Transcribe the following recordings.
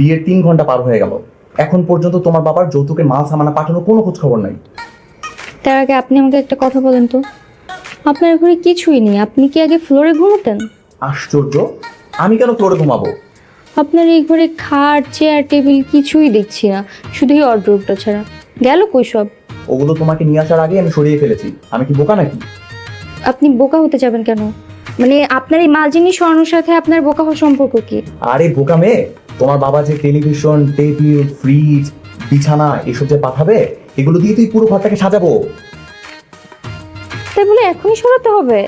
বিয়ের 3 ঘন্টা পার হয়ে গেল, এখন পর্যন্ত তোমার বাবার যৌতুকের মাল সামানা পাঠানোর কোনো খোঁজ খবর নাই। তার আগে আপনি আমাকে একটা কথা বলেন তো, আপনার ঘরে কিছুই নেই, আপনি কি আগে ফ্লোরে ঘুমোতেন? আশ্চর্য, আমি কেন ফ্লোরে ঘুমাবো? আপনার এই ঘরে খাট চেয়ার টেবিল কিছুই দেখছি না, শুধু এই ওয়ার্ড্রোবটা ছাড়া। গেল কই সব? ওগুলো তোমাকে নিয়ে আসার আগে আমি সরিয়ে ফেলেছি। আমি কি বোকা নাকি? আপনি বোকা হতে যাবেন কেন? মানে আপনার এই মাল জিনিস সরানোর সাথে আপনার বোকা হওয়ার সম্পর্ক কি? আরে বোকা মেয়ে, তোমার বাবা যে টেলিভিশন, টেবিল, ফ্রিজ, বিছানা এসব যে পাঠাবে, এগুলো দিয়ে তুই পুরো ঘরটাকে সাজাবো। তাই বলে এখনই সরাতে হবে?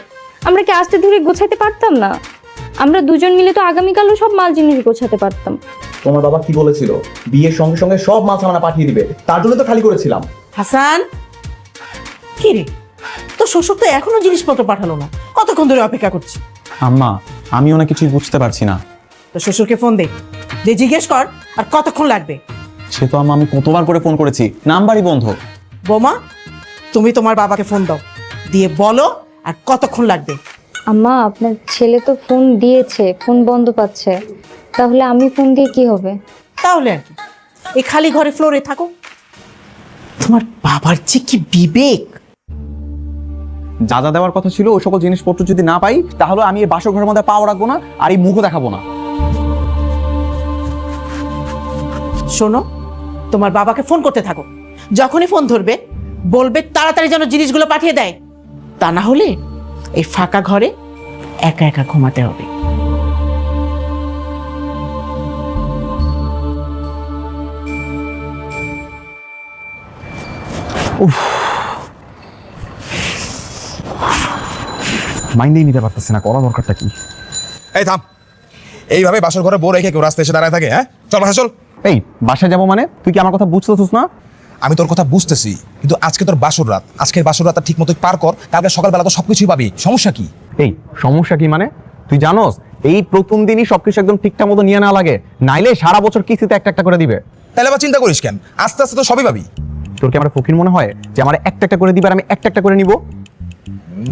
আমরা কি আস্তে ধীরে গোছাতে পারতাম না? আমরা দুজন মিলে তো আগামীকালও সব মাল জিনিস গোছাতে পারতাম। তোমার বাবা কি বলেছিল? বিয়ের সঙ্গে সঙ্গে সব মাল সামানা পাঠিয়ে দিবে, তার জন্য তো খালি করেছিলাম। হাসান, কি রে, তোর শ্বশুর তো এখনো জিনিসপত্র পাঠালো না, কতক্ষণ ধরে অপেক্ষা করছি। আম্মা, আমি ওনা কিছুই বুঝতে পারছি না। তোর শ্বশুরকে ফোন দে, জিজ্ঞেস কর আর কতক্ষণ লাগবে। সে তো আম্মা, আমি কতবার করে ফোন করেছি, নাম্বারই বন্ধ। বোমা, তুমি তোমার বাবাকে ফোন দাও, দিয়ে বলো আর কতক্ষণ লাগবে। আম্মা, আপনার ছেলে তো ফোন দিয়েছে, ফোন বন্ধ পাচ্ছে, তাহলে আমি ফোন দিয়ে কি হবে? তাহলে আর কি, এই খালি ঘরে ফ্লোরে থাকো। তোমার বাবার যে কি বিবেক! যা যা দেওয়ার কথা ছিল ওই সকল জিনিসপত্র যদি না পাই, তাহলে আমি এই বাসর ঘরের মধ্যে পাও রাখবো না, আর এই মুখও দেখাবো না। শোনো, তোমার বাবাকে ফোন করতে থাকো, যখনই ফোন ধরবে বলবে তাড়াতাড়ি যেন জিনিসগুলো পাঠিয়ে দেয়, তা না হলে এই ফাঁকা ঘরে একা একা ঘুমাতে হবে। মাইন্ডেই নিতে পারতেছে না, করা দরকারটা কি? এই থাম, এইভাবে বাসর ঘরে বউ রেখে কেউ রাস্তায় এসে দাঁড়ায় থাকে? হ্যাঁ, চল বাসা চল। এই বাসায় যাবো মানে? তুই কি আমার কথা বুঝতেছিস না? আমি তোর কথা বুঝতেছি, কিন্তু আজকে তোর বাসর রাত, আজকের বাসর রাত ঠিক মতো পার কর, কালকে সকালবেলা তো সবকিছুই পাবি। সমস্যা কি? এই সমস্যা কি মানে? তুই জানোস এই প্রথম দিনই সবকিছু একদম ঠিকঠাক মতো নিয়ে না লাগে, নাইলে সারা বছর কিস্তিতে একটা একটা করে দিবে। তাহলে আবার চিন্তা করিস কেন? আস্তে আস্তে তো সবই পাবি। তোর কি আমার ফকির মনে হয় যে আমার একটা একটা করে দিবে আর আমি একটা একটা করে নিব?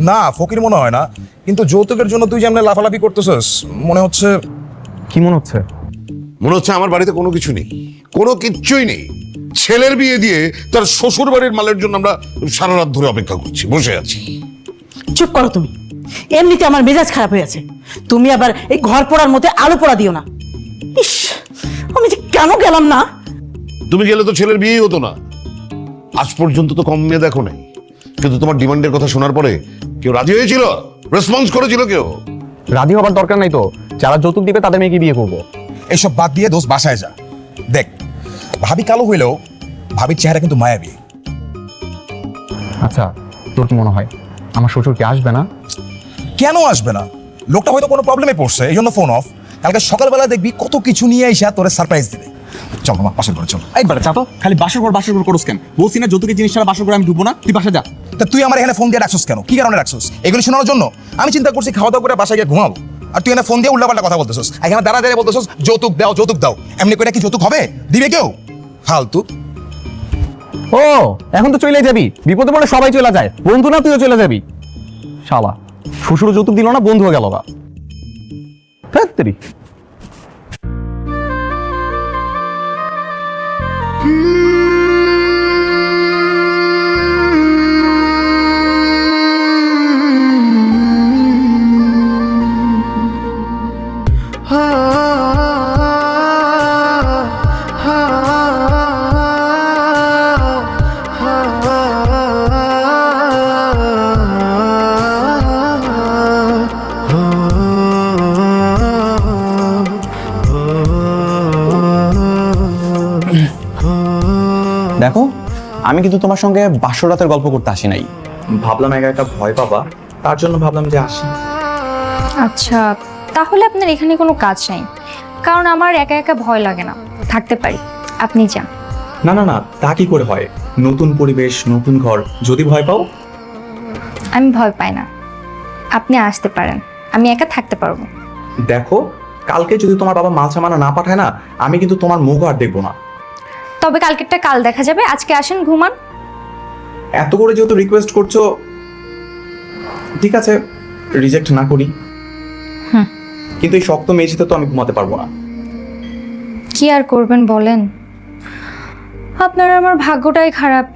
না, ফকির মনে হয় না, কিন্তু যৌতুকের জন্য তুই যেমন লাফালাফি করতেছিস, মনে হচ্ছে। কি মনে হচ্ছে? মনে হচ্ছে আমার বাড়িতে কোনো কিছু নেই, কোনো কিচ্ছুই নেই। ছেলের বিয়ে দিয়ে তার শ্বশুর বাড়ির মালের জন্য আমরা সারা রাত ধরে অপেক্ষা করছি, বসে আছি। চুপ করো তুমি, এমনিতে আমার মেজাজ খারাপ হয়ে আছে, তুমি আবার এই ঘর পোড়ার মধ্যে আলো পোড়া দিও না। ইস, আমি যে কেন গেলাম না। তুমি গেলে তো ছেলের বিয়েই হতো না। আজ পর্যন্ত তো কম মেয়ে দেখো নাই, কিন্তু তোমার ডিমান্ডের কথা শোনার পরে কেউ রাজি হয়েছিল? রেসপন্স করেছিল কেউ? রাজি হবার দরকার নাই তো, যারা যৌতুক দিবে তাদের মেয়েকে বিয়ে করবো। এসব বাদ দিয়ে দোষ বাসায় যা। দেখ, ভাবি কালো হইলেও ভাবির চেহারা কিন্তু মায়াবী। আচ্ছা, তোর কি মনে হয় আমার শ্বশুর কি আসবে না? কেন আসবে না? লোকটা হয়তো কোনো প্রবলেমে পড়ছে, এই জন্য ফোন অফ। কালকে সকালবেলা দেখবি কত কিছু নিয়ে এসে তোরে সারপ্রাইজ দিবে। চল মামা, বাসর ঘরে চল। একবার চা তো, খালি বাসর ঘর করোস কেন? বলছি না যৌতুকের জিনিস ছাড়া বাসর ঘরে আমি ঢুকবো না, তুই বাসা যা। তা তুই আমার এখানে ফোন দিয়ে রাখছিস কেন? কি কারণে রাখছিস? এগুলো শোনানোর জন্য? আমি চিন্তা করছি খাওয়া দাওয়া করে বাসায় গিয়ে ঘুমাবো, আর তুই এখানে ফোন দিয়ে উল্টাপাল্টা কথা বলতেছিস। এখানে দাঁড়া দাঁড়িয়ে বলতেছিস যৌতুক দাও, যৌতুক দাও। এমনি করে কি যৌতুক হবে? দিবে কেউ? ফালতু। ও, এখন তো চলে যাবি? বিপদে পড়লে সবাই চলে যায়, বন্ধু না তুইও চলে যাবি? শালা, শ্বশুর যৌতুক দিল না, বন্ধু হয়ে গেল গা। ধ্যাত্তেরি। দেখো, আমি কিন্তু তোমার সঙ্গে বাসর রাতের গল্প করতে আসি নাই। ভাবলাম একা একা ভয় পাবা, তার জন্য ভাবলাম যে আসি। আচ্ছা, তাহলে আপনার এখানে কোনো কাজ নেই, কারণ আমার একা একা ভয় লাগে না, থাকতে পারি। আপনি যান। না না না, তা কি করে হয়? নতুন পরিবেশ, নতুন ঘর, যদি ভয় পাও? আমি ভয় পাই না, আপনি আসতে পারেন, আমি একা থাকতে পারবো। দেখো, কালকে যদি তোমার বাবা মাল সামানা না পাঠায় না, আমি কিন্তু তোমার মুখ আর দেখবো না। তবে কালকেরটা কাল দেখা যাবে, আজকে আসেন, ঘুমান। এত করে যেহেতু রিকোয়েস্ট করছো, ঠিক আছে, রিজেক্ট না করি। কিন্তু এই শক্ত মেঝেতে তো আমি ঘুমাতে পারবো না। কি আর করবেন বলেন, আপনার আমার ভাগ্যটাই খারাপ।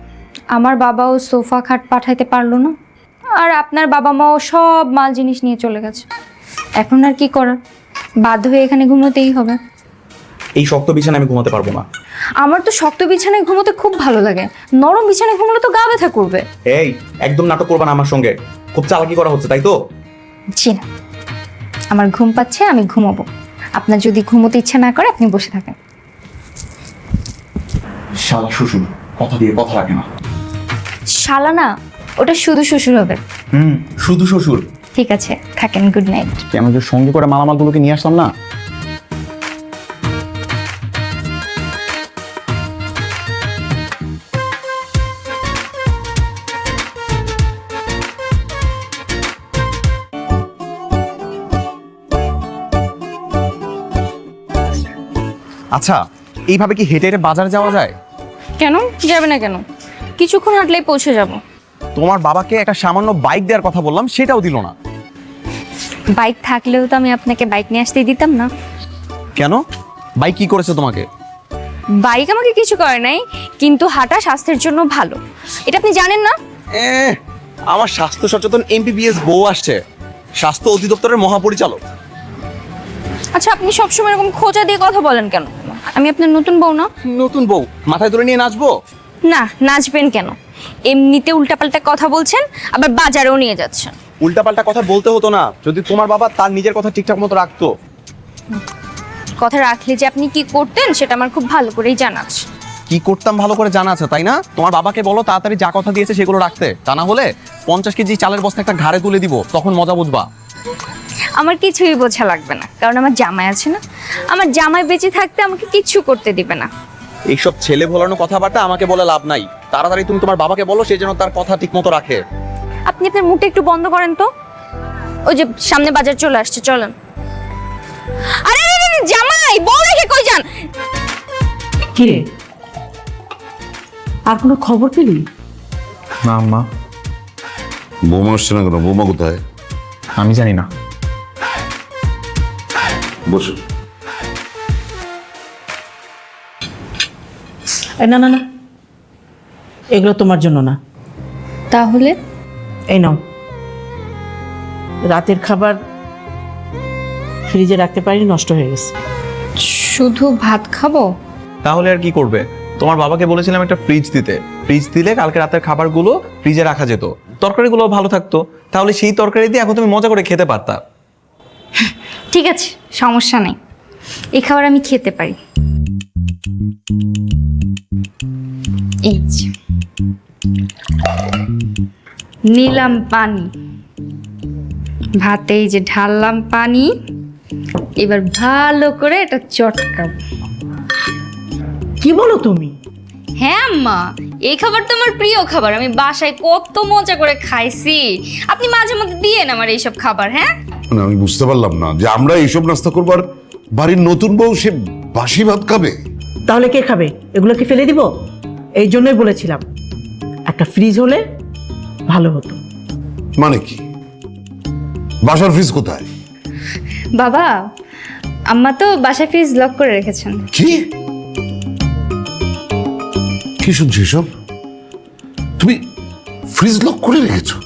আমার বাবাও সোফা খাট পাঠাইতে পারলো না, আর আপনার বাবা মাও সব মাল জিনিস নিয়ে চলে গেছে। এখন আর কি করার, বাধ্য হয়ে এখানে ঘুমোতেই হবে। এই শক্ত বিছানায় আমি ঘুমাতে পারবো না। আমার তো শক্ত বিছানায় ঘুমোতে খুব ভালো লাগে, নরম বিছানায় ঘুমোলে তো গা ব্যথা করবে। এই একদম নাটক করবা না আমার সঙ্গে, খুব চালাকি করা হচ্ছে তাই তো? জি না, আমার ঘুম পাচ্ছে, আমি ঘুমাবো। আপনার যদি ঘুমোতে ইচ্ছা না করে আপনি বসে থাকেন। শালা শ্বশুর, কথা দিয়ে কথা রাখে না। শালা না, ওটা শুধু শ্বশুর হবে। শুধু শ্বশুর। ঠিক আছে, থাকেন, গুড নাইট। আমি যে সঙ্গে করে মালামালগুলোকে নিয়ে আসলাম না। আচ্ছা, এইভাবে কি হেঁটে হেঁটে বাজার যাওয়া যায়? কেন যাবে না? কেন, কিছুক্ষণ হাঁটলেই পৌঁছে যাব। তোমার বাবাকে একটা সামান্য বাইক দেওয়ার কথা বললাম, সেটাও দিল না। বাইক থাকলেও তো আমি আপনাকে বাইক নিয়ে আসতেই দিতাম না। কেন? বাইক কি করেছে তোমাকে? বাইক আমাকে কিছু করে নাই, কিন্তু হাঁটা স্বাস্থ্যের জন্য ভালো, এটা আপনি জানেন না? আমার স্বাস্থ্য সচেতন এমবিবিএস বউ আসছে, স্বাস্থ্য অধিদপ্তরের মহাপরিচালক। আচ্ছা, আপনি সবসময় এরকম খোঁচা দিয়ে কথা বলেন কেন? আমি আপনার নতুন বউ না? নতুন বউ মাথায় তুলে নিয়ে নাচবো? না, নাচবেন কেন? এমনিতে উল্টাপাল্টা কথা বলছেন, আবার বাজারেও নিয়ে যাচ্ছেন। উল্টাপাল্টা কথা বলতে হতো না যদি তোমার বাবা তার নিজের কথা ঠিকঠাক মতো রাখতো। কথা রাখলে যে আপনি কি করতেন সেটা আমার খুব ভালো করেই জানা আছে। কি করতাম ভালো করে জানা আছে, তাই না? তোমার বাবাকে বলো তাড়াতাড়ি যা কথা দিয়েছে সেগুলো রাখতে, তা না হলে 50 কেজি চালের বস্তা একটা ঘাড়ে তুলে দিব, তখন মজা বুঝবা। আমার কিছুই বোঝা লাগবে না, কারণ আমার জামাই আছে না। আমার জামাই বেঁচে থাকতে আমাকে কিচ্ছু করতে দিবে না। এইসব ছেলে ভোলানো কথাবার্তা আমাকে বলে লাভ নাই। তাড়াতাড়ি তুমি তোমার বাবাকে বলো সে যেন তার কথা ঠিক মতো রাখে। আপনি আপনার মুখটা একটু বন্ধ করেন তো। ওই যে সামনে বাজার চলে আসছে, চলেন। আরে আরে, আরে, জামাই বউ রেখে কই যান? কি রে, আর কোনো খবর পেলি? না আম্মা, বৌমা আসছে না কেন? বৌমা কোথায়? আমি জানি না। বসো। না না না, এগুলো তোমার জন্য না। তাহলে এই নাও, রাতের খাবার ফ্রিজে রাখতে পারিনি, নষ্ট হয়ে গেছে। শুধু ভাত খাবো? তাহলে আর কি করবে? তোমার বাবাকে বলেছিলাম একটা ফ্রিজ দিতে, ফ্রিজ দিলে কালকে রাতের খাবারগুলো ফ্রিজে রাখা যেত, তরকারিগুলো ভালো থাকতো, তাহলে সেই তরকারি দিয়ে এখন তুমি মজা করে খেতে পারতা। ঠিক আছে, সমস্যা নেই, এই খাবার আমি খেতে পারি। এই যে নিলাম পানি, ভাতে এই যে ঢাললাম পানি, এবার ভালো করে এটা চটকাবো। কি বলো তুমি? হ্যাঁ আম্মা, এই খাবার তো আমার প্রিয় খাবার, আমি বাসায় কত মজা করে খাইছি। আপনি মাঝে মধ্যে দিয়েন আমার এইসব খাবার। হ্যাঁ, মানে আমি বুঝতে পারলাম না যে আমরা এইসব নাস্তা করবার, বাড়ির নতুন বউ সে বাসি ভাত খাবে? তাহলে কে খাবে? এগুলো কি ফেলে দিব? এই জন্যই বলেছিলাম একটা ফ্রিজ হলে ভালো হতো। মানে কি? বাসার ফ্রিজ কোথায়? বাবা, আম্মা তো বাসায় ফ্রিজ লক করে রেখেছেন। কি কি শুনছি সব? তুমি ফ্রিজ লক করে রেখেছো?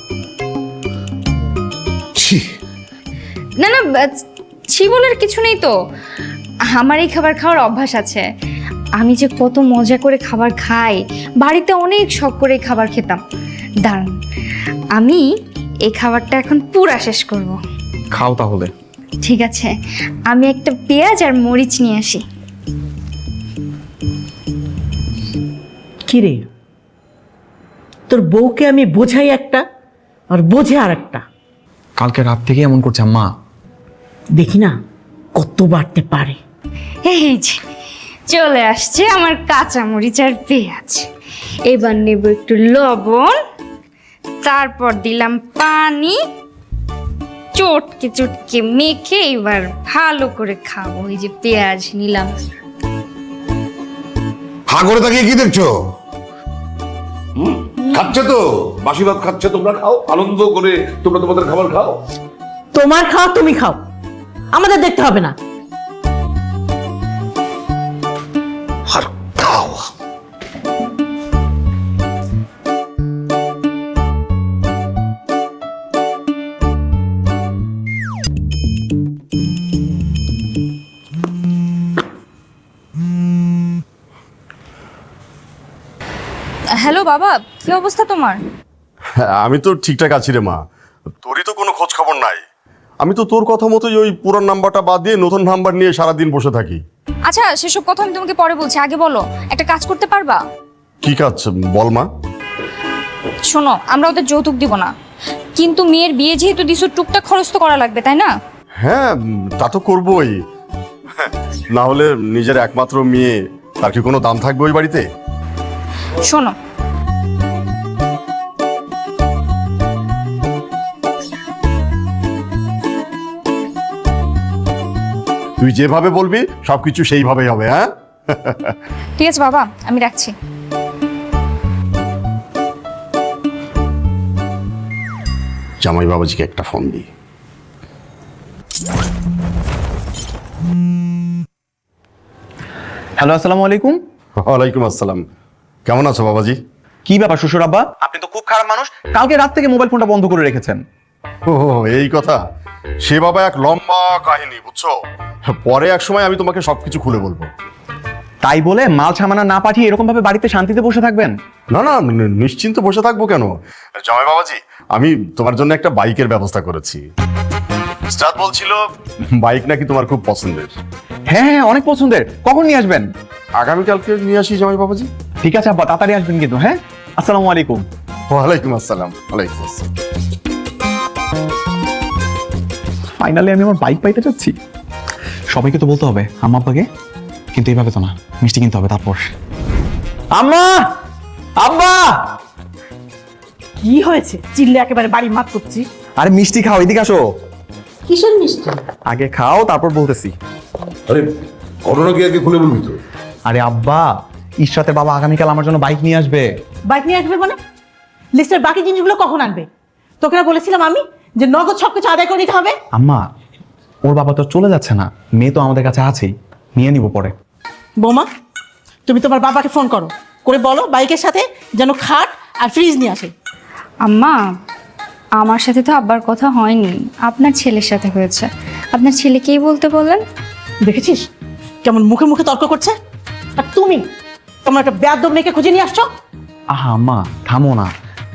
ছি। না না, ছি বলার কিছু নেই তো, আমার এই খাবার খাওয়ার অভ্যাস আছে। আমি যে কত মজা করে খাবার খাই, বাড়িতে অনেক শখ করে এই খাবার খেতাম। দাঁড়ান, আমি এই খাবারটা এখন পুরা শেষ করব। খাও তাহলে। ঠিক আছে, আমি একটা পেঁয়াজ আর মরিচ নিয়ে আসি। কি রে, তোর বউকে আমি বোঝাই একটা আর বোঝে আর একটা। কালকে রাত থেকে এমন করছে আম্মা। দেখি না কত বাড়তে পারে। এই যে চলে আসছে আমার কাঁচা মরিচ আর পেঁয়াজ। এবার নেব একটু লবণ, তারপর দিলাম পানি, চটকে চটকে মেখে এবার ভালো করে খাবো। এই যে পেঁয়াজ নিলাম। হা করে তাকিয়ে কি দেখছো? খাচ্ছে তো, বাসি ভাত খাচ্ছে, তোমরা খাও আনন্দ করে, তোমরা তোমাদের খাবার খাও। তোমার খাও, তুমি খাও, আমাদের দেখতে হবে না। হ্যালো বাবা, কি অবস্থা তোমার? আমি তো ঠিকঠাক আছি রে মা, তোরই তো কোনো খোঁজ খবর নাই। আমি তো তোর কথা মতোই ওই পুরান নাম্বারটা বাদ দিয়ে নতুন নাম্বার নিয়ে সারাদিন বসে থাকি। আচ্ছা সেসব কথা আমি তোমাকে পরে বলছি, আগে বলো একটা কাজ করতে পারবা? কি কাজ বল মা। শোনো, আমরা ওদের যৌতুক দিব না, কিন্তু মেয়ের বিয়ে যেহেতু দিছো টুকটাক খরচ তো করা লাগবে, তাই না? হ্যাঁ, তা তো করবোই। না হলে নিজের একমাত্র মেয়ে, তার কি কোনো দাম থাকবে ওই বাড়িতে? শোনো, তুই যেভাবে বলবি সবকিছু সেইভাবেই হবে। হ্যাঁ, ঠিক আছে বাবা, আমি রাখছি। জামাই বাবাজিকে একটা ফোন দিই। হ্যালো, আসসালামু আলাইকুম। ওয়ালাইকুম আসসালাম। কেমন আছো বাবাজি? কি ব্যাপার শ্বশুর আব্বা, আপনি তো খুব খারাপ মানুষ। কালকে রাত থেকে মোবাইল ফোনটা বন্ধ করে রেখেছেন। ও এই কথা, সে বাবা এক লম্বা কাহিনী, বুঝছো? পরে এক সময় আমি তোমাকে সবকিছু খুলে বলবো। তাই বলে মাল সামানা না পাঠিয়ে এরকম ভাবে বাড়িতে শান্তিতে বসে থাকবেন? না না, নিশ্চিন্ত বসে থাকবো কেন জামাই বাবাজি। আমি তোমার জন্য একটা বাইকের ব্যবস্থা করেছি। স্টার বলছিল বাইক নাকি তোমার খুব পছন্দের। হ্যাঁ হ্যাঁ, অনেক পছন্দের। কখন নিয়ে আসবেন? আগামীকালকে নিয়ে আসি জামাই বাবাজি। ঠিক আছে আব্বা, তাড়াতাড়ি আসবেন কিন্তু। হ্যাঁ, আসসালামু আলাইকুম। ওয়ালাইকুম আসসালাম। ওয়ালাইকুম আসসালাম। ফাইনালি আমি আমার বাইক পাইতে যাচ্ছি। সবাইকে তো বলতে হবে আম্মা আব্বাকে, কিন্তু এইভাবে তো না, মিষ্টি কিনতে হবে তারপর। আম্মা, আব্বা। কি হয়েছে? চিল্লে একেবারে বাড়ি মাত করছি। আরে মিষ্টি খাও, এদিকে আসো। কিসের মিষ্টি? আগে খাও তারপর বলতেছি। আরে ঘটনা কি আগে খুলে বলবি তো? আরে আব্বা, ইশরাতের বাবা আগামীকাল আমার জন্য বাইক নিয়ে আসবে। বাইক নিয়ে আসবে মানে? লিস্টের বাকি জিনিসগুলো কখন আনবে? তোকে না বলেছিলাম আমি যে নগদ সবকিছু আদায় করে নিতে হবে? আম্মা, ওর বাবা তো চলে যাচ্ছে না, মেয়ে তো আমাদের কাছে আছেই, নিয়ে নিব পরে। বৌমা, তুমি তোমার বাবাকে ফোন করো, করে বলো বাইকের সাথে যেন খাট আর ফ্রিজ নিয়ে আসে। আম্মা, আমার সাথে তো আব্বার কথা হয়নি, আপনার ছেলের সাথে হয়েছে। আপনার ছেলেকেই বলতে বললেন। দেখেছিস কেমন মুখে মুখে তর্ক করছে? আর তুমি তোমার একটা বেয়াদব মেয়েকে খুঁজে নিয়ে আসছো। আহা আম্মা, থামো না।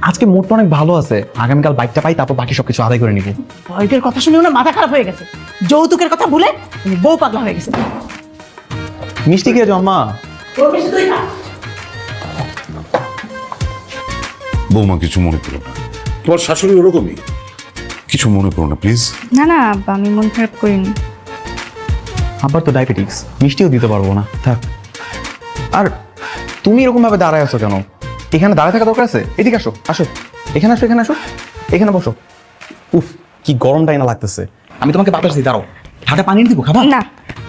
আজকে মুডটা অনেক ভালো আছে, আগামীকাল বাইকটা পাই তারপর বাকি সবকিছু আদায় করে নিব। বাইকের কথা শুনে না মাথা খারাপ হয়ে গেছে, যৌতুকের কথা ভুলে তুমি বউ পাগলা হয়ে গেছে। মিষ্টি খেয়েছো আম্মা? বৌমা কিছু মনে করো না, তোমার শাশুড়ি ওরকমই, কিছু মনে করো না প্লিজ। না না আব্বা, আমি মন খারাপ করিনি। আব্বার তো ডায়াবেটিক্স, মিষ্টিও দিতে পারবো না, থাক। আর তুমি এরকম ভাবে দাঁড়ায় আছো কেন? এখানে দাঁড়ায় থাকা দরকার আছে? এদিকে আসো, আসো, এখানে আসো, এখানে আসো, এখানে বসো। উফ, কি গরমটাই না লাগতেছে। আমি তোমাকে বাতাস দিই, দাঁড়াও। হাতে পানি এনে দিব, খাবা? না।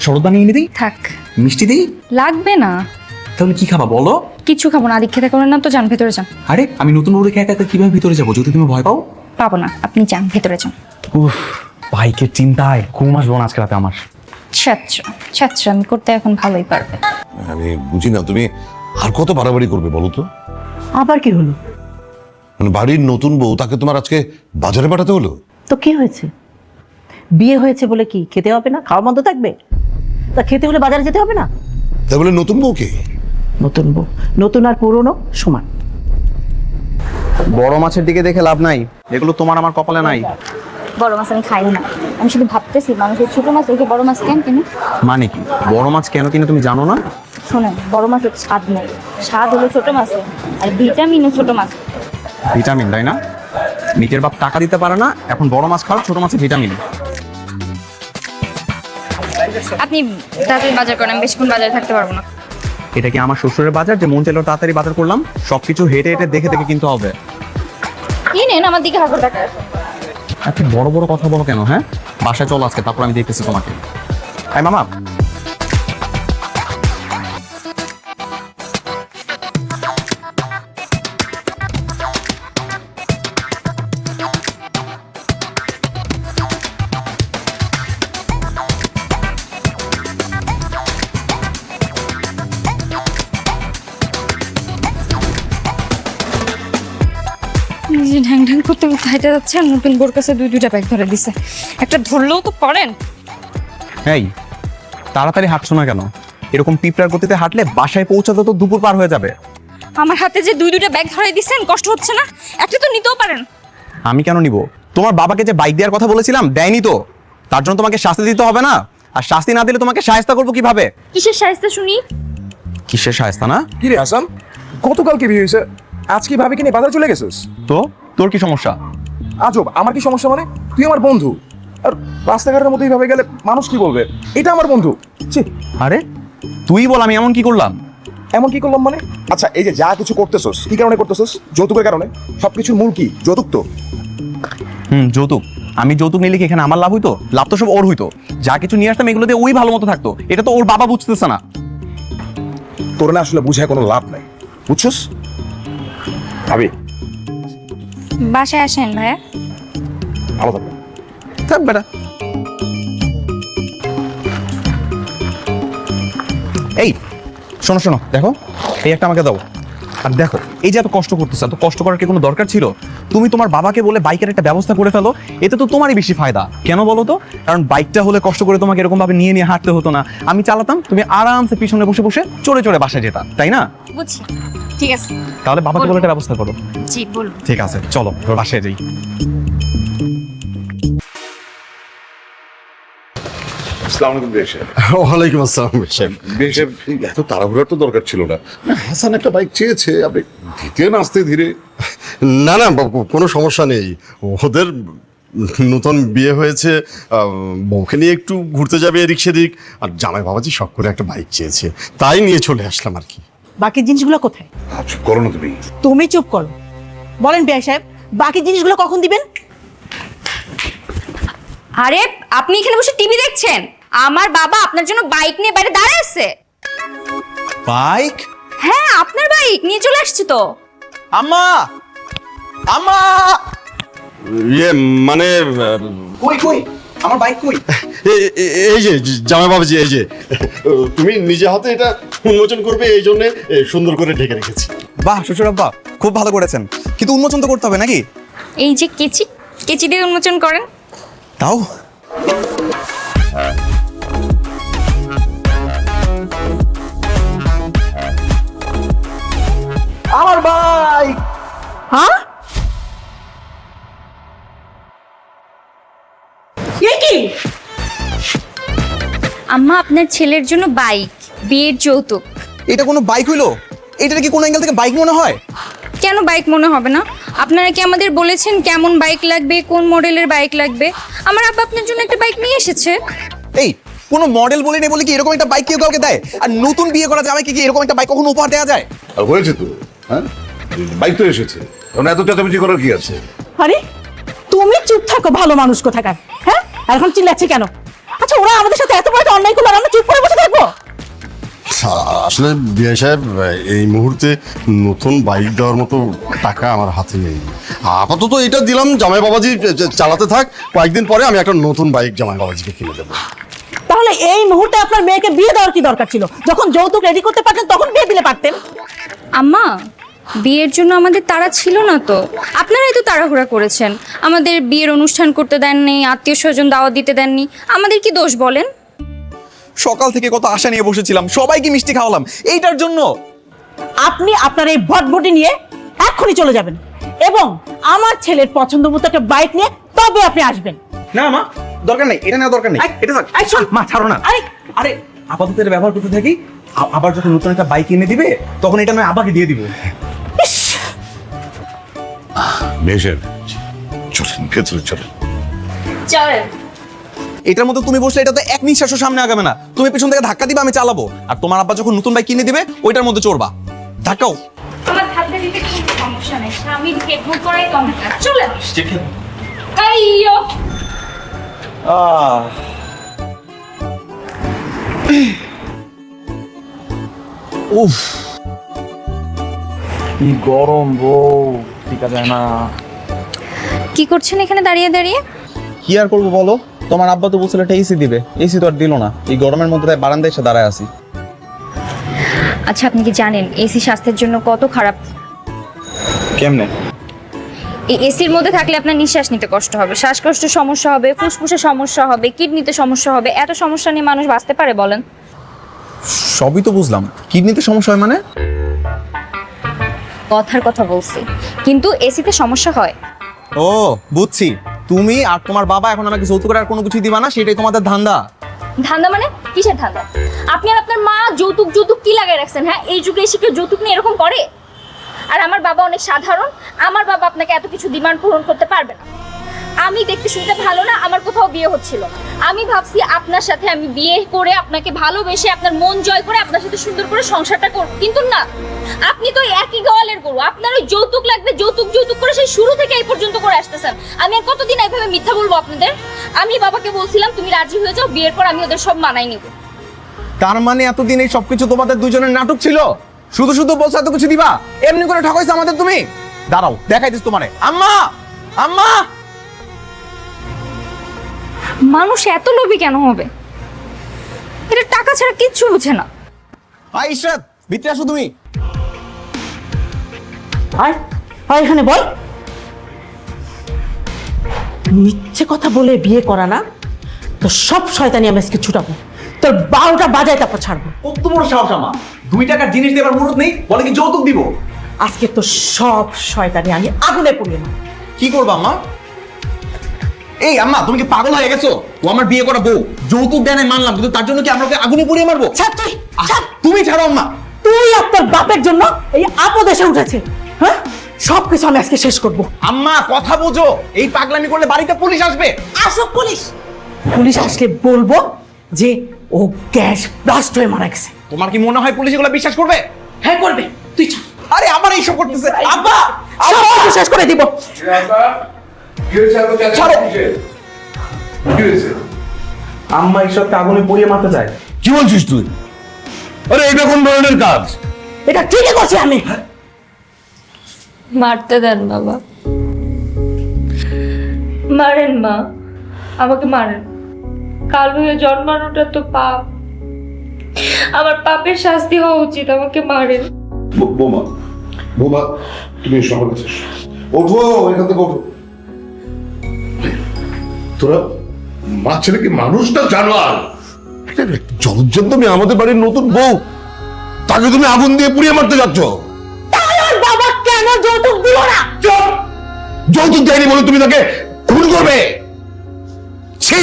শরবত বানিয়ে এনে দিই? থাক, মিষ্টি দিই? লাগবে না। তাহলে কি খাবা বলো? কিছু খাবো না, আদিক্ষেতা করেন না তো, যান ভেতরে যান। আরে আমি নতুন বউ রেখে একা একা কিভাবে ভিতরে যাবো যদি তুমি ভয় পাও? পাবো না, আপনি যান ভেতরে যান। উফ, বাইকের চিন্তায় ঘুম আসবো না আজকে রাতে আমার। ছাত্র ছাত্র আমি করতে এখন ভালোই পারবে। আমি বুঝি না, তুমি আর কত বাড়াবাড়ি করবে বলো তো? আবার কি হলো? মানে বাড়ির নতুন বউ, তাকে তোমার আজকে বাজারে পাঠাতে হলো? তো কি হয়েছে? বিয়ে হয়েছে বলে কি খেতে হবে না? খাওয়া বন্ধ থাকবে? তা খেতে হলে বাজারে যেতে হবে না? তাই বলে নতুন বউকে? নতুন বউ, নতুন আর পুরনো সমান। বড় মাছের দিকে দেখে লাভ নাই, এগুলো তোমার আমার কপালে নাই। বড় মাছ আমি খাই না, আমি শুধু ভাবতেছি মানুষের ছোট মাছ রেখে বড় মাছ কেন কিনে। মানে কি বড় মাছ কেন কিনে তুমি জানো না? শোনেন, বড় মাছের স্বাদ নেই, স্বাদ হলো ছোট মাছে, আর ভিটামিনও ছোট মাছ। ভিটামিন, তাই না? নিকের বাপ টাকা দিতে পারে না, এখন বড় মাছ খাও, ছোট মাছে ভিটামিন। আপনি তাড়াতাড়ি বাজার করেন, আমি বেশিক্ষণ বাজারে থাকতে পারবো না। এটা কি আমার শ্বশুরের বাজার যে মন চাইলো তাড়াতাড়ি বাজার করলাম? সবকিছু হেঁটে হেঁটে দেখে দেখে কিনতে হবে। কি নেন আমার দিকে হাঁকো টাকা। এত বড় বড় কথা বলো কেন? হ্যাঁ, বাসায় চলো আজকে, তারপর আমি দেখতেছি তোমাকে। এই মামা, নিজে ঢ্যাং ঢ্যাং করতে করতে হাইটে যাচ্ছে, আর নতুন বোর কাছে দুইটা ব্যাগ ধরে দিছে। একটা ধরলেও তো পারেন। এই তাড়াতাড়ি হাঁটছো না কেন? এরকম পিঁপড়ার গতিতে হাঁটলে বাসায় পৌঁছাতে তো দুপুর পার হয়ে যাবে। আমার হাতে যে দুইটা ব্যাগ ধরাই দিছেন, কষ্ট হচ্ছে না? একটা তো নিতেও পারেন। আমি কেন নিব? তোমার বাবাকে যে বাইক দেওয়ার কথা বলেছিলাম দেয়নি তো, তার জন্য তোমাকে শাস্তি দিতে হবে না? আর শাস্তি না দিলে তোমাকে শায়েস্তা করবো কিভাবে? কিসের শায়েস্তা শুনি? কিসের শায়েস্তা না? কি রে হাসান, গতকালকে বিয়ে হয়েছে, আজকে ভাবি কিনে বাজারে চলে গেছিস? তো তোর কি সমস্যা? আজব, আমার কি সমস্যা মানে? তুই আমার বন্ধু, আর রাস্তাঘাটের মধ্যে এইভাবে গেলে মানুষ কি বলবে? এটা আমার বন্ধু। ছি, আরে তুই বল আমি এমন কি করলাম? এমন কি করলাম মানে? আচ্ছা, এই যে যা কিছু করতেছস, কি কারণে করতেছস? যৌতুকের কারণে। সবকিছুর মূল কি? যৌতুক তো। যৌতুক। আমি যৌতুক নিলে কি এখানে আমার লাভ হইতো? লাভ তো সব ওর হইতো। যা কিছু নিয়ে আসতাম এগুলো দিয়ে ওই ভালো মতো থাকতো, এটা তো ওর বাবা বুঝতেছে না। তোর না আসলে বুঝায় কোনো লাভ নাই, বুঝছস? ভাবি, বাসায় আসেন ভাইয়া। ভালো থাকবে। থাক বেটা। এই শোনো শোনো, দেখো এই একটা আমাকে দাও। আর দেখো এই যে এত কষ্ট করতেছে, এত কষ্ট করার কি কোনো দরকার ছিল? তুমি তোমার বাবাকে বলে বাইকের একটা ব্যবস্থা করে ফেলো, এতে তো তোমারই বেশি ফায়দা। কেন বলো তো? কারণ বাইকটা হলে কষ্ট করে তোমাকে এরকম ভাবে নিয়ে নিয়ে হাঁটতে হতো না, আমি চালাতাম, তুমি আরামসে পিছনে বসে বসে চড়ে চড়ে বাসায় যেতা, তাই না? বুঝছি, ঠিক আছে। তাহলে বাবাকে বলে একটা ব্যবস্থা করো। জি বলুন। ঠিক আছে, চলো বাসায় যাই। আসসালামু আলাইকুম বেশ। ওয়ালাইকুম আসসালাম সাহেব। বেশ, এত তাড়াহুড়ার তো দরকার ছিল না। হাসান একটা বাইক চেয়েছে, আপনি দিতেন আস্তে ধীরে। না না বাবু, কোনো সমস্যা নেই। ওদের নতুন বিয়ে হয়েছে, বউকে নিয়ে একটু ঘুরতে যাবে এদিক সেদিক, আর জামাই বাবাজি শখ করে একটা বাইক চেয়েছে, তাই নিয়ে চলে আসলাম আর কি। বাকি জিনিসগুলো কোথায়? আচ্ছা করো না তুমি। তুমি চুপ করো। বলেন বিআই সাহেব, বাকি জিনিসগুলো কখন দিবেন? আরে আপনি এখানে বসে টিভি দেখছেন, আমার বাবা আপনার জন্য বাইক নিয়ে বাইরে দাঁড়ায় আছে। বাইক? হ্যাঁ, আপনার বাইক নিয়ে চলে আসছে তো। আম্মা, আম্মা, ইয়ে মানে কই কই আমার বাইক কই? এই যে জামাই বাবাজি, এই যে তুমি নিজে হাতে এটা উন্মোচন করবে, এই জন্য সুন্দর করে ঢেকে রেখেছি। বাহ শ্বশুর আব্বা, খুব ভালো করেছেন, কিন্তু উন্মোচন তো করতে হবে নাকি? এই যে কেচি, কেচি দিয়ে উন্মোচন করেন। তাও আমার বাইক। হ্যাঁ, এ কি? আম্মা, আপনার ছেলের জন্য বাইক, বিয়ের যৌতুক। এটা কোনো বাইক হইলো? এটা কি কোনো অ্যাঙ্গেল থেকে বাইক মনে হয়? কেন বাইক মনে হবে না? আপনারা কি আমাদের বলেছেন কেমন বাইক লাগবে, কোন মডেলের বাইক লাগবে? আমার আব্বা আপনার জন্য একটা বাইক নিয়ে এসেছে। এই কোনো মডেল বলে নেই বলে কি এরকম একটা বাইক কেউ কাউকে দেয়? আর নতুন বিয়ে করা জামাইকে কি এরকম একটা বাইক কখনো উপহার দেওয়া যায়? আর হয়েছে তো, হ্যাঁ বাইক তো এসেছে, এখন এত চেঁচামেচি করার কি আছে? আরে তুমি চুপ থাকো, ভালো মানুষ কোথাকার। হ্যাঁ, আর এখন চিল্লাচ্ছে কেন? আচ্ছা, ওরা আমাদের সাথে এত বড় একটা অন্যায় করলো আর আমরা চুপ করে বসে থাকবো? আসলে বিআই সাহেব, এই মুহূর্তে নতুন বাইক দেওয়ার মতো টাকা আমার হাতে নেই। আপাতত এটা দিলাম, জামাই বাবাজি চালাতে থাক, কয়েকদিন পরে আমি একটা নতুন বাইক জামাই বাবাজিকে কিনে দেবো। তাহলে এই মুহূর্তে আপনার মেয়েকে বিয়ে দেওয়ার কি দরকার ছিল? যখন যৌতুক রেডি করতে পারতেন তখন বিয়ে দিলে পারতেন। আম্মা, বিয়ের জন্য আমাদের তাড়া ছিল না তো, আপনারাই তো তাড়াহুড়া করেছেন। আমাদের বিয়ের অনুষ্ঠান করতে দেননি, আত্মীয় স্বজন দাওয়াত দিতে দেননি, আমাদের কি দোষ বলেন? সকাল থেকে কত আশা নিয়ে বসেছিলাম, সবাইকে মিষ্টি খাওয়ালাম এইটার জন্য। আপনি আপনার এই ভটভটি নিয়ে এক্ষুনি চলে যাবেন এবং আমার ছেলের পছন্দ মতো একটা বাইক নিয়ে তবে আপনি আসবেন। না মা, দরকার নেই, এটা নেওয়া দরকার নেই। এটা থাক। এই শোন, মা ছাড়ো না। আরে আরে আপাতত এটা ব্যবহার করতে থাকি, আবার যখন নতুন একটা বাইক এনে দিবে তখন এটা নয় আবাকে দিয়ে দিব। মেশের চলেন ভেতরে চলেন। চলেন। এটার মধ্যে তুমি বসলে এটা তো এক নিঃশ্বাসও সামনে আগাবে না, তুমি পেছন থেকে ধাক্কা দিবে, আমি চালাবো, আর তোমার আব্বা যখন নতুন বাইক কিনে দিবে ওইটার মধ্যে চড়বা। ধাক্কাও। আমার ধাক্কা দিতে কোনো সমস্যা নেই, আমি হেডফোন করাই কমটা। চলেন। আইয়ো। উফ কি গরম বউ, ঠিক আছে না? কি করছেন এখানে দাঁড়িয়ে দাঁড়িয়ে? কি আর করবো বলো, তোমার আব্বা তো বলছিল একটা এসি দিবে, এসি তো আর দিল না। এই গরমের মধ্যে তাই বারান্দায় এসে দাঁড়ায় আছি। আচ্ছা, আপনি কি জানেন এসি স্বাস্থ্যের জন্য কত খারাপ? কেমনে? এই এসির মধ্যে থাকলে আপনার নিঃশ্বাস নিতে কষ্ট হবে, শ্বাসকষ্টের সমস্যা হবে, ফুসফুসে সমস্যা হবে, কিডনিতে সমস্যা হবে। এত সমস্যা নিয়ে মানুষ বাঁচতে পারে বলেন? সবই তো বুঝলাম, কিডনিতে সমস্যা হয় মানে? কথার কথা বলছি, কিন্তু এসিতে সমস্যা হয়। ও বুঝছি, তুমি আর তোমার বাবা এখন আমাকে যৌতুকের আর কোনো কিছু দিবা না, সেটাই তোমাদের ধান্দা। ধান্দা মানে কিসের ধান্দা? আপনি আর আপনার মা যৌতুক যৌতুক কি লাগাই রাখছেন? হ্যাঁ, এই যুগে এসে কেউ যৌতুক নিয়ে এরকম করে? আর আমার বাবা অনেক সাধারণ, আমার বাবা আপনাকে এত কিছু ডিমান্ড পূরণ করতে পারবে না। আমি দেখতে শুনতে ভালো না, আমার কোথাও বিয়ে হচ্ছিল না। আমি ভাবছি আপনার সাথে আমি বিয়ে করে আপনাকে ভালোবেসে আপনার মন জয় করে আপনার সাথে সুন্দর করে সংসারটা করব, কিন্তু না, আপনি তো একই গোয়ালের গরু। আপনার ওই যৌতুক লাগবে, যৌতুক যৌতুক করে সেই শুরু থেকে এই পর্যন্ত করে আসতেছেন। আমি আর কতদিন এইভাবে মিথ্যা বলবো আপনাদের? আমি বাবাকে বলছিলাম তুমি রাজি হয়ে যাও, বিয়ের পর আমি ওদের সব মানাই নিব। তার মানে এতদিন এই সবকিছু তোমাদের দুজনের নাটক ছিল? শুধু শুধু বলছো এত কিছু দিবা, এমনি করে ঠকাইছো আমাদের তুমি। দাঁড়াও, দেখাইছিস তোমারে। আম্মা, আম্মা! মানুষ এত লোভী কেন হবে? এটা টাকা ছাড়া কিচ্ছু বুঝে না। আয় ইশরাত, ভিতরে আসো তুমি। আয় আয় এখানে বল। মিথ্যে কথা বলে বিয়ে করা না, তো সব শয়তানি আমি আজকে ছুটাবো। তোর 12টা বাজায় তারপর ছাড়বো। কত বড় সাহস আমা, 2 টাকার জিনিস দেবার মুরত নেই, বলে কি যৌতুক দিব? আজকে তো সব শয়তানি আমি আগুনে পুড়িয়ে নেব। কি করবা আম্মা? এই আম্মা, তুমি কি পাগল হয়ে গেছো? ও আমার বিয়ে করা বউ, যৌতুক দেয় নাই মানলাম, কিন্তু তার জন্য কি আমরা ওকে আগুনে পুড়িয়ে মারবো? ছাড় তুই, ছাড়। তুমি ছাড়ো আম্মা। তুই আর তোর বাপের জন্য এই আপদ এসে উঠেছে। হ্যাঁ, সব কিছু আমি আজকে শেষ করবো। আম্মা কথা বোঝো, এই পাগলামি করলে বাড়িতে পুলিশ আসবে। আসো পুলিশ। পুলিশ আসলে বলবো যে ও গ্যাস ব্লাস্ট হয়ে মারা গেছে। তোমার কি মনে হয় পুলিশ এগুলো বিশ্বাস করবে? হ্যাঁ করবে, তুই ছাড়। আরে আবার এইসব করতেছে। আব্বা, সব কিছু শেষ করে দিব। ছাড়ো। আম্মা ঈশ্বরকে আগুনে পুড়িয়ে মারতে চায়। কি বলছিস তুই? আরে এটা কোন ধরনের কাজ? এটা ঠিকই করছি আমি। মারতে দেন বাবা, মারেন মা, আমাকে মারেন। কালো হয়ে জন্মানোটা তো পাপ, আমার পাপের শাস্তি হওয়া উচিত, আমাকে মারেন। বোমা, বোমা, তুমি সকাল আছিস, ওঠো এখান থেকে, ওঠো। তোরা মা ছেলে কি মানুষটা জানোয়ার? জলজ্জন, তুমি আমাদের বাড়ির নতুন বউ, তাকে তুমি আগুন দিয়ে পুড়িয়ে মারতে যাচ্ছ। বাবা কেন যৌতুক দিল না? চুপ! যৌতুক দেয়নি বলে তুমি তাকে খুন করবে? ছি!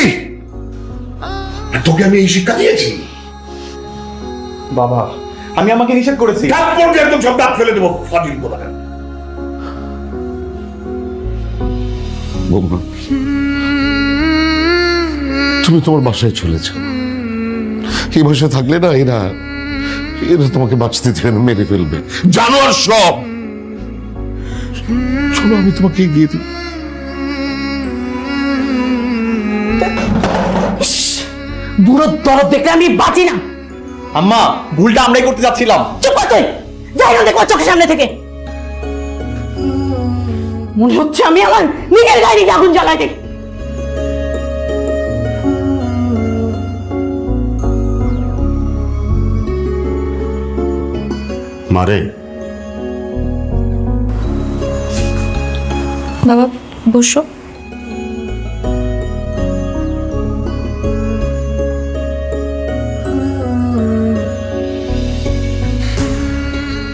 আর তোকে আমি এই শিক্ষা দিয়েছি? বাবা, আমি আমাকে নিষেধ করেছি। থাপ্পড় দিয়ে একদম সব দাঁত ফেলে দেবো, ফাজিল কোথাকার। বৌমা, তুমি তোমার বাসায় চলেছ। এই বাসায় থাকলে না এরা তোমাকে বাঁচতে দেবে না, মেরে ফেলবে। জানোয়ার সব। চলো আমি তোমাকে এগিয়ে দিই। বুড়ো দরদ দেখলে আমি বাঁচি না। আম্মা, ভুলটা আমরাই করতে যাচ্ছিলাম। চুপ কর তুই, যাই না দেখো চোখের সামনে থেকে। মনে হচ্ছে আমি আমার নিজের গায়ে নিজে আগুন জ্বালাই দিই। মারে, বাবা বসো।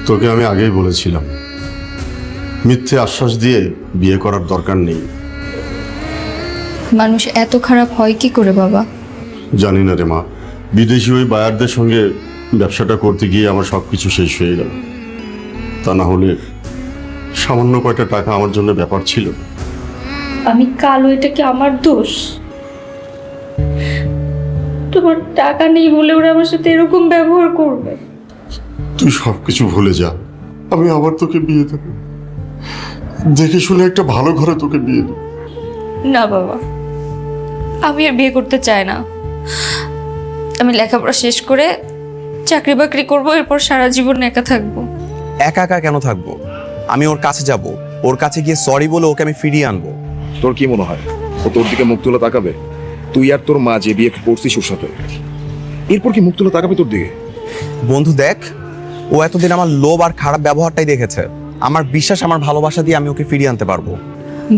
তোকে আমি আগেই বলেছিলাম মিথ্যে আশ্বাস দিয়ে বিয়ে করার দরকার নেই। মানুষ এত খারাপ হয় কি করে বাবা? জানি না রে মা, বিদেশি ওই বায়ারদের সঙ্গে ব্যবসাটা করতে গিয়ে আমার সব কিছু শেষ হয়ে গেল। তা না হলে সামান্য কয়টা টাকা আমার জন্য ব্যাপার ছিল। আমি কালো, এটা কি আমার দোষ? তোমার টাকা নেই বলে ওরা আমার সাথে এরকম ব্যবহার করবে? তুই সব কিছু ভুলে যা, আমি আবার তোকে বিয়ে দেবো, দেখে শুনে একটা ভালো ঘরে তোকে বিয়ে দেবো। না বাবা, আমি আর বিয়ে করতে চাই না। আমি লেখাপড়া শেষ করে চাকরি বাকরি করবো, এরপর সারা জীবন একা থাকবো। একা একা কেন থাকবো? আমি ওর কাছে যাব, ওর কাছে গিয়ে সরি বলে ওকে আমি ফিরিয়ে আনবো। তোর কি মনে হয় ও তোর দিকে মুখ তুলে তাকাবে? তুই আর তোর মা যে বিয়ে করছিস ওর সাথে, এরপর কি মুখ তুলে তাকাবে তোর দিকে? বন্ধু দেখ, ও এতদিন আমার লোভ আর খারাপ ব্যবহারটাই দেখেছে। আমার বিশ্বাস, আমার ভালোবাসা দিয়ে আমি ওকে ফিরিয়ে আনতে পারবো।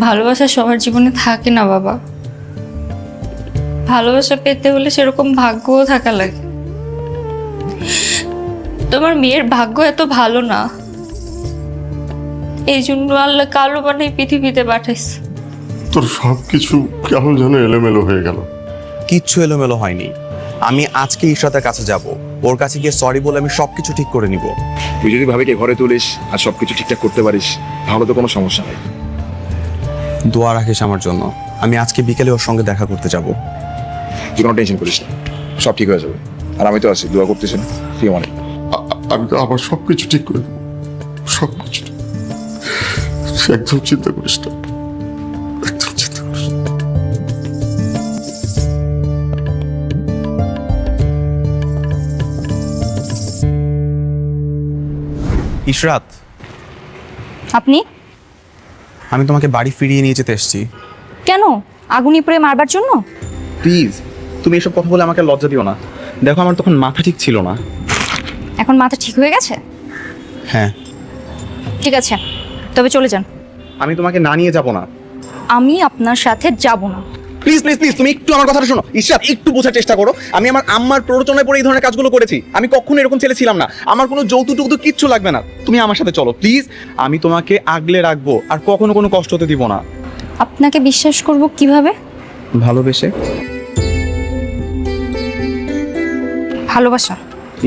ভালোবাসা সবার জীবনে থাকে না বাবা, ভালোবাসা পেতে হলে সেরকম ভাগ্যও থাকা লাগে। তোমার মেয়ের ভাগ্য এত ভালো না, এই জন্য আল্লাহ কালো বানাই পৃথিবীতে পাঠাইছে। তোর সব কিছু কেমন যেন এলোমেলো হয়ে গেল। কিচ্ছু এলোমেলো হয়নি। আমি আজকে ইশরাতের কাছে যাব, ওর কাছে গিয়ে সরি বলে আমি সবকিছু ঠিক করে নিব। তুই যদি ভাবিকে ঘরে তুলিস আর সবকিছু ঠিকঠাক করতে পারিস তাহলে তো কোনো সমস্যা নেই। দোয়া রাখিস আমার জন্য। আমি আজকে বিকেলে ওর সঙ্গে দেখা করতে যাব। তুই কোনো টেনশন করিস না, সব ঠিক হয়ে যাবে। আর আমি তো আছি, দোয়া করতেছি না, তুই অনেক। আমি তো আবার সবকিছু ঠিক করে দেবো, সবকিছু। একদম চিন্তা করিস না, একদম চিন্তা করিস না। ইশরাত, আপনি আমি তোমাকে বাড়ি ফিরিয়ে নিয়ে যেতে এসেছি। কেন? আগুনি পড়ে মারবার জন্য? প্লিজ, তুমি এসব কথা বলে আমাকে লজ্জা দিও না। দেখো, আমার তখন মাথা ঠিক ছিল না। এখন মাথা ঠিক হয়ে গেছে? হ্যাঁ, ঠিক আছে, তবে চলে যান। আমি তোমাকে না নিয়ে যাব না। আমি আপনার সাথে যাব না। প্লিজ প্লিজ প্লিজ, তুমি একটু আমার কথাটা শোনো। ইশরাত, একটু বোঝার চেষ্টা করো। আমি আমার আম্মার প্ররোচনায় পড়ে এই ধরনের কাজগুলো করেছি। আমি কখনো এরকম ছেলে ছিলাম না। আমার কোনো যৌতুক কিচ্ছু লাগবে না। তুমি আমার সাথে চলো প্লিজ। আমি তোমাকে আগলে রাখবো আর কখনো কোনো কষ্ট হতে দিব না। আপনাকে বিশ্বাস করব কিভাবে? ভালোবেসে। ভালোবাসা?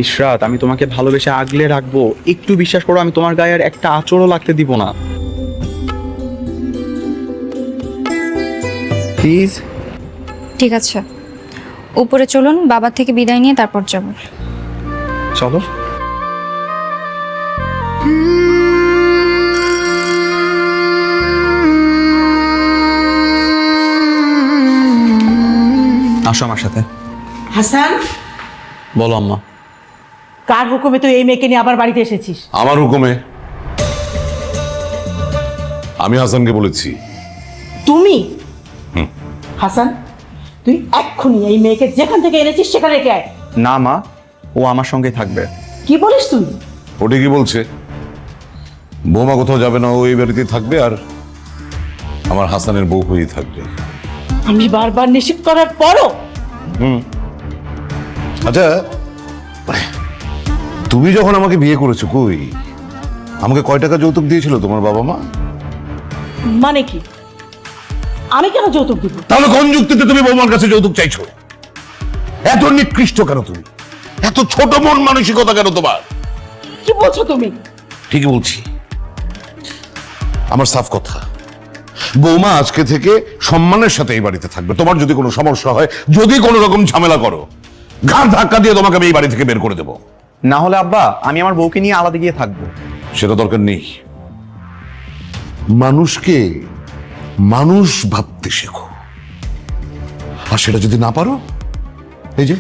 ইশরাত, আমি তোমাকে ভালোবেসে আগলে রাখবো। একটু বিশ্বাস করো, আমি তোমার গায়ে আর একটা আঁচড়ও লাগতে দিব না। প্লিজ। ঠিক আছে, উপরে চলুন, বাবা থেকে বিদায় নিয়ে তারপর যাব। চলো। আসো আমার সাথে। হাসান, বলো আম্মা। কার হুকুমে তুই এই মেয়েকে নিয়ে আবার বাড়িতে এসেছিস? আমার হুকুমে। আমি হাসানকে বলেছি। তুমি? হাসান, তুই এক্ষুনি এই মেয়েকে যেখান থেকে এনেছিস সেখানে রেখে আয়। না মা, ও আমার সঙ্গে থাকবে। কি বলিস তুই? ওটা কি বলছে? বৌমা কোথাও যাবে না, ও এই বাড়িতেই থাকবে আর আমার হাসানের বউ হয়েই থাকবে। আমি বারবার নিষেধ করার পরও? আচ্ছা, তুমি যখন আমাকে বিয়ে করেছো, কই আমাকে কয় টাকা যৌতুক দিয়েছিল তোমার বাবা মা? মানে কি? আমি কেন যৌতুক দিব? তাহলে কোন যুক্তিতে তুমি বৌমার কাছে যৌতুক চাইছো? এত নিকৃষ্ট কেন তুমি? এত ছোট মন মানসিকতা কেন তোমার? কি বলছো তুমি? ঠিকই বলছি। আমার সাফ কথা, বৌমা আজকে থেকে সম্মানের সাথে এই বাড়িতে থাকবে। তোমার যদি কোনো সমস্যা হয়, যদি কোনো রকম ঝামেলা করো, ঘাড় ধাক্কা দিয়ে তোমাকে আমি এই বাড়ি থেকে বের করে দেবো। না হলে আব্বা, আমি আমার বউকে নিয়ে আলাদা গিয়ে থাকবো। সেটা দরকার নেই। মানুষকে মানুষ ভাবতে শেখো, আর সেটা যদি না পারো, এই যে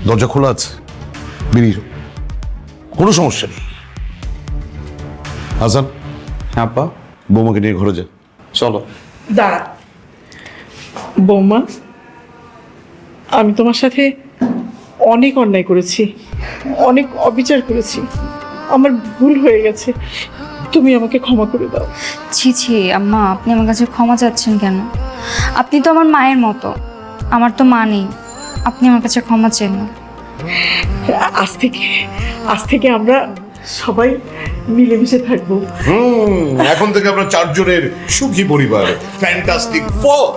দরজা খোলা আছে, বেরিয়ে যাও, কোনো সমস্যা নেই। হাসান, হ্যাঁ আব্বা। বৌমাকে নিয়ে ঘরে যা। চলো। দাঁড়া বৌমা, আমি তোমার সাথে অনেক অন্যায় করেছি, অনেক অবিচার করেছি। আমার ভুল হয়ে গেছে, তুমি আমাকে ক্ষমা করে দাও। ছি ছি আম্মা, আপনি আমার কাছে ক্ষমা চাচ্ছেন কেন? আপনি তো আমার মায়ের মতো, আমার তো মা নেই। আপনি আমার কাছে ক্ষমা চেন না। আজ থেকে আমরা সবাই মিলেমিশে থাকবো। এখন থেকে আমরা চারজনের সুখী পরিবার, ফ্যান্টাস্টিক ফোর।